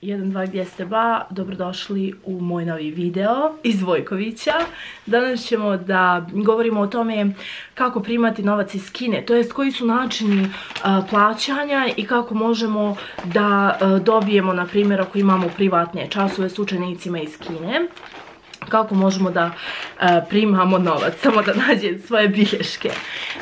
1, 2, gdje ste ba? Dobrodošli u moj novi video iz Vojkovića. Danas ćemo da govorimo o tome kako primati novac iz Kine, to jest koji su načini plaćanja i kako možemo da dobijemo, na primjer, ako imamo privatne časove s učenicima iz Kine, kako možemo da primamo novac, samo da nađem svoje bilješke.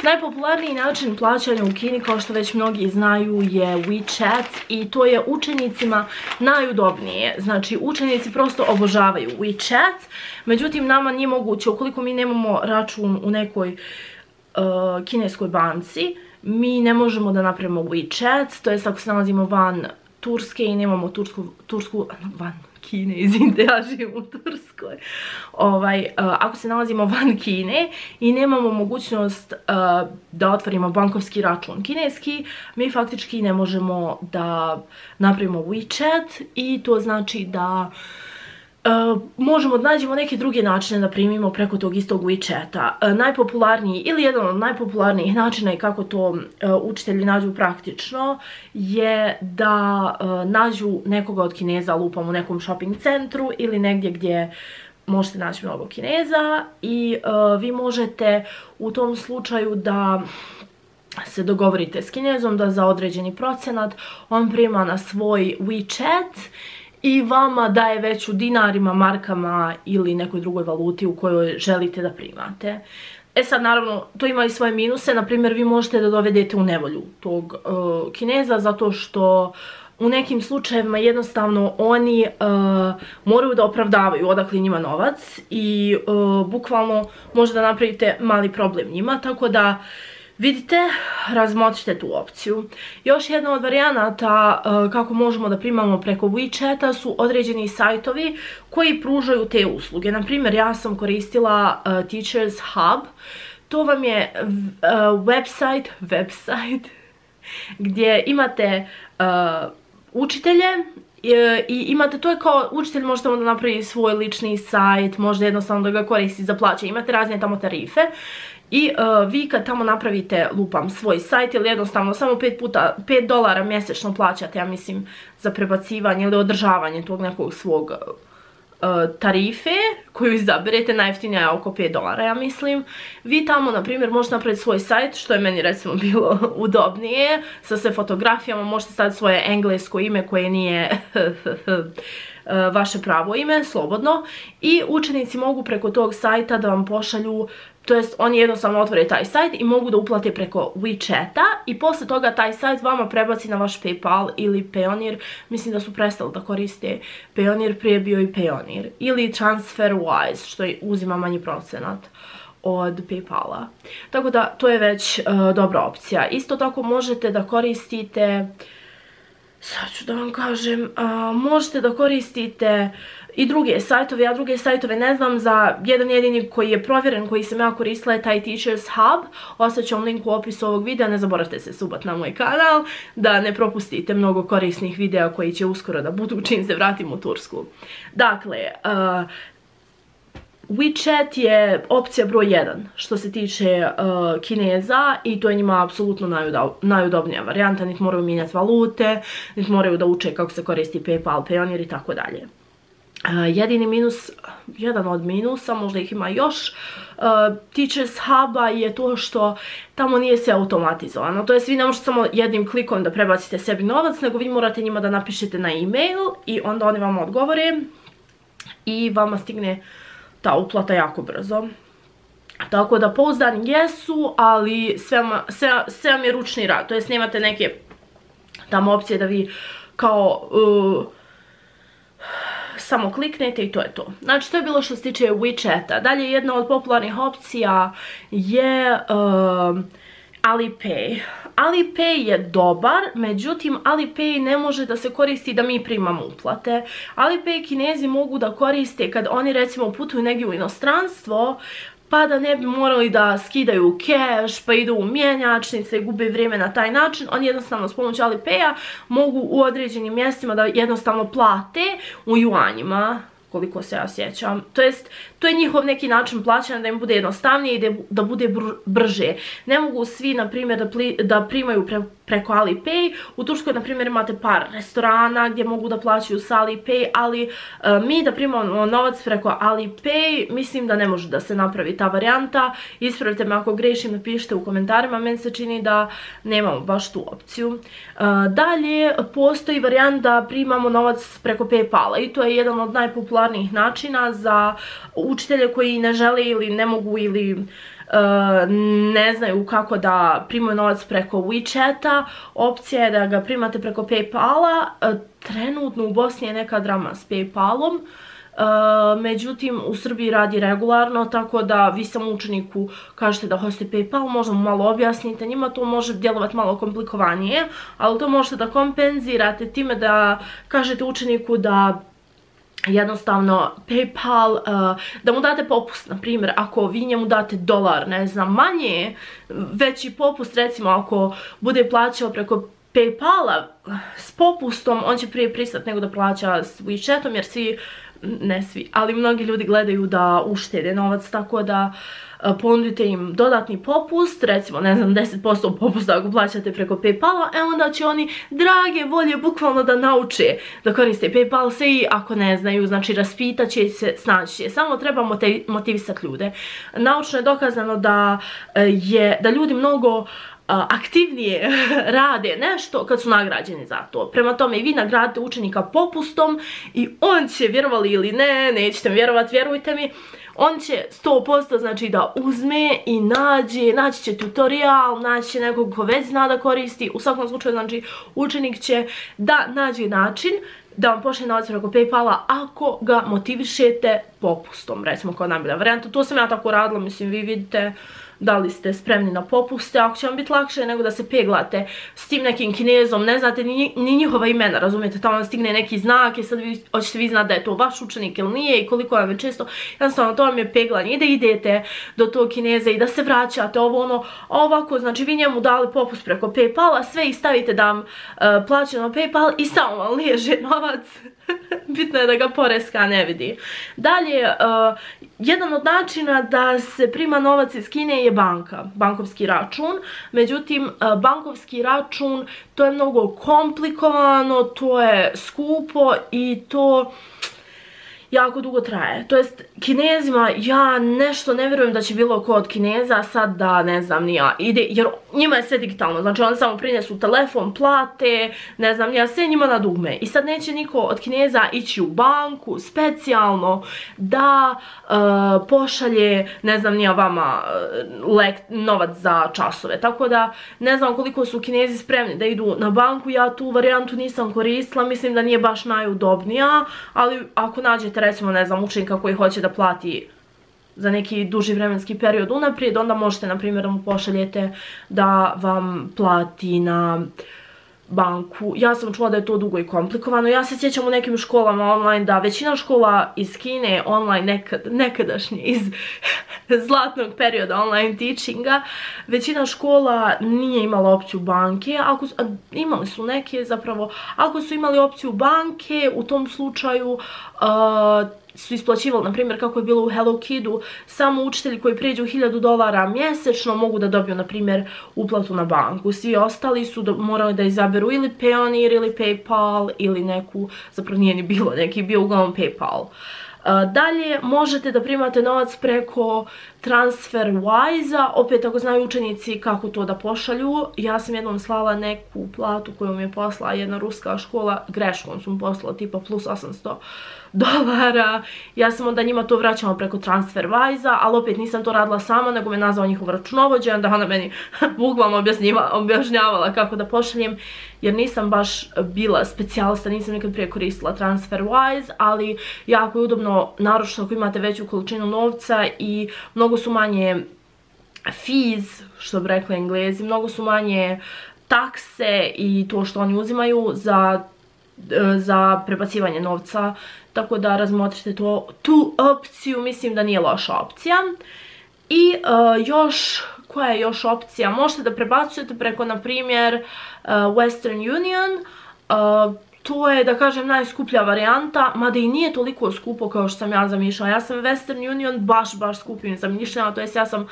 Najpopularniji način plaćanja u Kini, kao što već mnogi znaju, je WeChat i to je učenicima najudobnije. Znači, učenici prosto obožavaju WeChat, međutim, nama nije moguće, ukoliko mi nemamo račun u nekoj kineskoj banci, mi ne možemo da napravimo WeChat, to jest ako se nalazimo van Turske i nemamo van Kine, izvinite, ja živim u Turskoj. Ako se nalazimo van Kine i nemamo mogućnost da otvorimo bankovski račun kineski, mi faktički ne možemo da napravimo WeChat i to znači da možemo da nađemo neke druge načine da primimo preko tog istog WeChata. Najpopularniji ili jedan od najpopularnijih načina i kako to učitelji nađu praktično je da nađu nekoga od Kineza, lupam u nekom shopping centru ili negdje gdje možete naći mnogo Kineza i vi možete u tom slučaju da se dogovorite s Kinezom da za određeni procenat on prima na svoj WeChat i vama daje već u dinarima, markama ili nekoj drugoj valuti u kojoj želite da primate. E sad, naravno, to ima i svoje minuse. Naprimjer, vi možete da dovedete u nevolju tog Kineza zato što u nekim slučajevima jednostavno oni moraju da opravdavaju odakle njima novac i bukvalno može da napravite mali problem njima, tako da vidite, razmotrite tu opciju. Još jedna od varijanata kako možemo da primamo preko WeChata su određeni sajtovi koji pružaju te usluge. Naprimjer, ja sam koristila Teachers Hub. To vam je website gdje imate učitelje i imate, to je kao učitelj možete da napravi svoj lični sajt, možda jednostavno da ga koristi za plaće. Imate razne tamo tarife. I vi kad tamo napravite, lupam, svoj sajt ili jednostavno samo $5 mjesečno plaćate, ja mislim, za prebacivanje ili održavanje tog nekog svog tarife koju izaberete, najjeftinija je oko $5, ja mislim. Vi tamo, na primjer, možete napraviti svoj sajt, što je meni recimo bilo udobnije, sa sve fotografijama, možete staviti svoje englesko ime koje nije vaše pravo ime, slobodno, i učenici mogu preko tog sajta da vam pošalju, to jest oni jednostavno otvore taj sajt i mogu da uplate preko WeChata i posle toga taj sajt vama prebaci na vaš PayPal ili Payoneer. Mislim da su prestali da koriste Payoneer, prije bio i Payoneer. Ili TransferWise, što uzima manji procenat od PayPala. Tako da to je već dobra opcija. Isto tako možete da koristite, sad ću da vam kažem, možete da koristite i druge sajtove, ja druge sajtove ne znam, za jedan jedini koji je provjeren, koji sam ja koristila je taj Teachers Hub. Ostavit vam link u opisu ovog videa, ne zaboravite se subat na moj kanal, da ne propustite mnogo korisnih videa koji će uskoro da budu čim se vratim u Tursku. Dakle, WeChat je opcija broj 1 što se tiče Kineza i to je njima apsolutno najudobnija varijanta, niti moraju mijenjati valute, niti moraju da uče kako se koristi PayPal, Payoneer i tako dalje. Jedini minus, jedan od minusa, možda ih ima još, Teachers Huba je to što tamo nije sve automatizovano. To jest vi ne možete samo jednim klikom da prebacite sebi novac, nego vi morate njima da napišete na e-mail i onda oni vam odgovore i vama stigne ta uplata jako brzo. Tako da pouzdani jesu, ali sve vam je ručni rad. To jest nemate neke tamo opcije da vi kao samo kliknete i to je to. Znači, to je bilo što se tiče WeChata. Dalje, jedna od popularnih opcija je Alipay. Alipay je dobar, međutim Alipay ne može da se koristi da mi primamo uplate. Alipay Kinezi mogu da koriste kad oni recimo putuju negdje u inostranstvo, pa da ne bi morali da skidaju cash, pa idu u mjenjačnice i gube vrijeme na taj način. Oni jednostavno s pomoću Alipaya mogu u određenim mjestima da jednostavno plate u juanjima koliko se ja sjećam. To jest, to je njihov neki način plaćanja da im bude jednostavnije i da bude brže. Ne mogu svi, na primjer, da primaju preko Alipay. U Turskoj, na primjer, imate par restorana gdje mogu da plaćaju sa Alipay, ali mi da primamo novac preko Alipay, mislim da ne može da se napravi ta varijanta. Ispravite me ako grešim, napišite u komentarima, meni se čini da nemamo baš tu opciju. Dalje, postoji varijanta da primamo novac preko Paypala i to je jedan od najpopularnijih načina za učitelje koji ne žele ili ne mogu ili ne znaju kako da primaju novac preko WeChata. Opcija je da ga primate preko Paypala. Trenutno u Bosni je neka drama s Paypalom. Međutim, u Srbiji radi regularno, tako da vi samo učeniku kažete da hoćete Paypal, možda mu malo objasnite, njima to može djelovati malo komplikovanije, ali to možete da kompenzirate time da kažete učeniku da jednostavno Paypal, da mu date popust, na primjer, ako vi njemu date $1, ne znam, manje, veći popust, recimo ako bude plaćao preko Paypala s popustom, on će prije pristati nego da plaća s WeChatom, jer svi, ne svi, ali mnogi ljudi gledaju da uštede novac, tako da ponudite im dodatni popust, recimo, ne znam, 10% popusta ako plaćate preko Paypala, onda će oni drage volje bukvalno da nauče da koriste Paypal se i ako ne znaju, znači raspitat će se, snaći će. Samo treba motivisati ljude. Naučno je dokazano da ljudi mnogo aktivnije rade nešto kad su nagrađeni za to. Prema tome, vi nagradite učenika popustom i on će, vjerovali ili ne, nećete mi vjerovati, vjerujte mi, on će 100% znači da uzme i naći će tutorial, naći će nekog ko već zna da koristi. U svakom slučaju, znači, učenik će da nađe način da vam pošle novac preko Paypala ako ga motivišete popustom, recimo kao najbolja varijanta. To sam ja tako radila, mislim, vi vidite da li ste spremni na popuste, ako će vam biti lakše nego da se peglate s tim nekim Kinezom, ne znate ni njihova imena, razumijete, tamo vam stigne neki znak i sad hoćete vi znati da je to vaš učenik ili nije i koliko vam je često, jednostavno to vam je peglanje i da idete do tog Kineza i da se vraćate ovo ono, a ovako, znači vi njemu dali popust preko Paypala, sve ih stavite da vam plaćaju na Paypal i samo vam liježe novac. Bitno je da ga poreska ne vidi. Dalje, jedan od načina da se prima novac iz Kine je banka, bankovski račun. Međutim, bankovski račun, to je mnogo komplikovano, to je skupo i to jako dugo traje. To jest, Kinezima, ja nešto ne vjerujem da će bilo ko od Kineza sad da, ne znam, ni ja, ide, jer njima je sve digitalno, znači oni samo prinesu telefon, plate, ne znam, ja sve njima na dugme. I sad neće niko od Kineza ići u banku specijalno da pošalje, ne znam, ni ja vama novac za časove. Tako da, ne znam koliko su Kinezi spremni da idu na banku, ja tu varijantu nisam koristila, mislim da nije baš najudobnija, ali ako nađete, recimo, ne znam, učenika koji hoće da plati za neki duži vremenski period unaprijed, onda možete, na primjer, da mu pošaljete da vam plati na banku. Ja sam čula da je to dugo i komplikovano. Ja se sjećam u nekim školama online da većina škola iz Kine online nekadašnje iz zlatnog perioda online teachinga, većina škola nije imala opciju banke, imali su neke zapravo, ako su imali opciju banke, u tom slučaju su isplaćivali, na primjer, kako je bilo u Hello Kidu, samo učitelji koji prijeđu $1000 mjesečno mogu da dobiju, na primjer, uplatu na banku. Svi ostali su morali da izaberu ili Payoneer ili Paypal ili neku, zapravo nije ni bilo neki, bio uglavnom Paypal. Dalje, možete da primate novac preko TransferWise-a, opet ako znaju učenici kako to da pošalju. Ja sam jednom slala neku platu koju mi je poslala jedna ruska škola, greškom su mi poslala tipa plus $800. Ja sam onda njima to vraćala preko TransferWise-a, ali opet nisam to radila sama, nego me nazvao njihov računovođa, onda ona meni bukvalno objašnjavala kako da pošaljem, jer nisam baš bila specijalista, nisam nikad prije koristila TransferWise, ali jako je udobno, naročito ako imate veću količinu novca i mnogo su manje fees, što bi rekli Englezi, mnogo su manje takse i to što oni uzimaju za prebacivanje novca, tako da razmotrite tu opciju, mislim da nije loša opcija. I koja je još opcija? Možete da prebacujete preko, na primjer, Western Union, to je, da kažem, najskuplja varijanta, mada i nije toliko skupo kao što sam ja zamišljala. Ja sam Western Union baš skupim zamišljala, to jest ja sam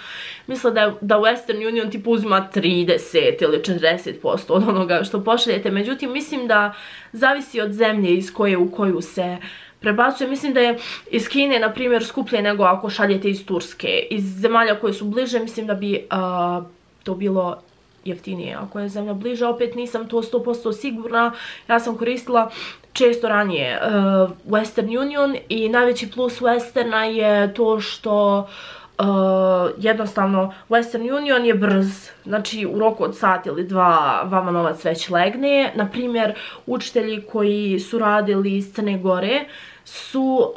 mislila da Western Union tipu uzima 30 ili 40% od onoga što pošaljete. Međutim, mislim da zavisi od zemlje iz koje u koju se prebacuje. Mislim da je iz Kine, na primjer, skuplje nego ako šaljete iz Turske. Iz zemalja koje su bliže, mislim da bi to bilo jeftinije ako je zemlja bliža. Opet nisam to 100% sigurna. Ja sam koristila često ranije Western Union i najveći plus Westerna je to što jednostavno Western Union je brz, znači u roku od sat ili dva vama novac već legne. Na primjer, učitelji koji su radili iz Crne Gore su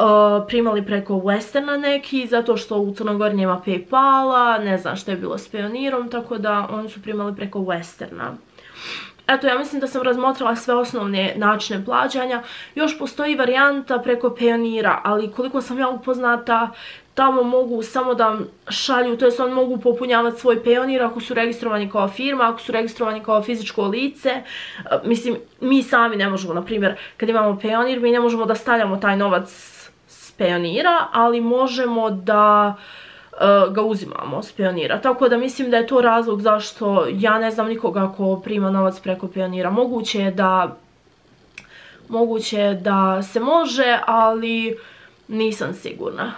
primali preko Westerna neki, zato što u Crnoj Gori nema Paypala, ne znam što je bilo s Payoneerom, tako da oni su primali preko Westerna. Eto, ja mislim da sam razmotrila sve osnovne načine plaćanja. Još postoji varijanta preko Payoneera, ali koliko sam ja upoznata, tamo mogu samo da šalju, to jest oni mogu popunjavati svoj Payoneer ako su registrovani kao firma, ako su registrovani kao fizičko lice. Mislim, mi sami ne možemo, na primjer, kad imamo Payoneer, mi ne možemo da stavljamo taj novac s Payoneera, ali možemo da ga uzimamo s Payoneera. Tako da mislim da je to razlog zašto ja ne znam nikoga ko prima novac preko Payoneera. Moguće je da se može, ali nisam sigurna.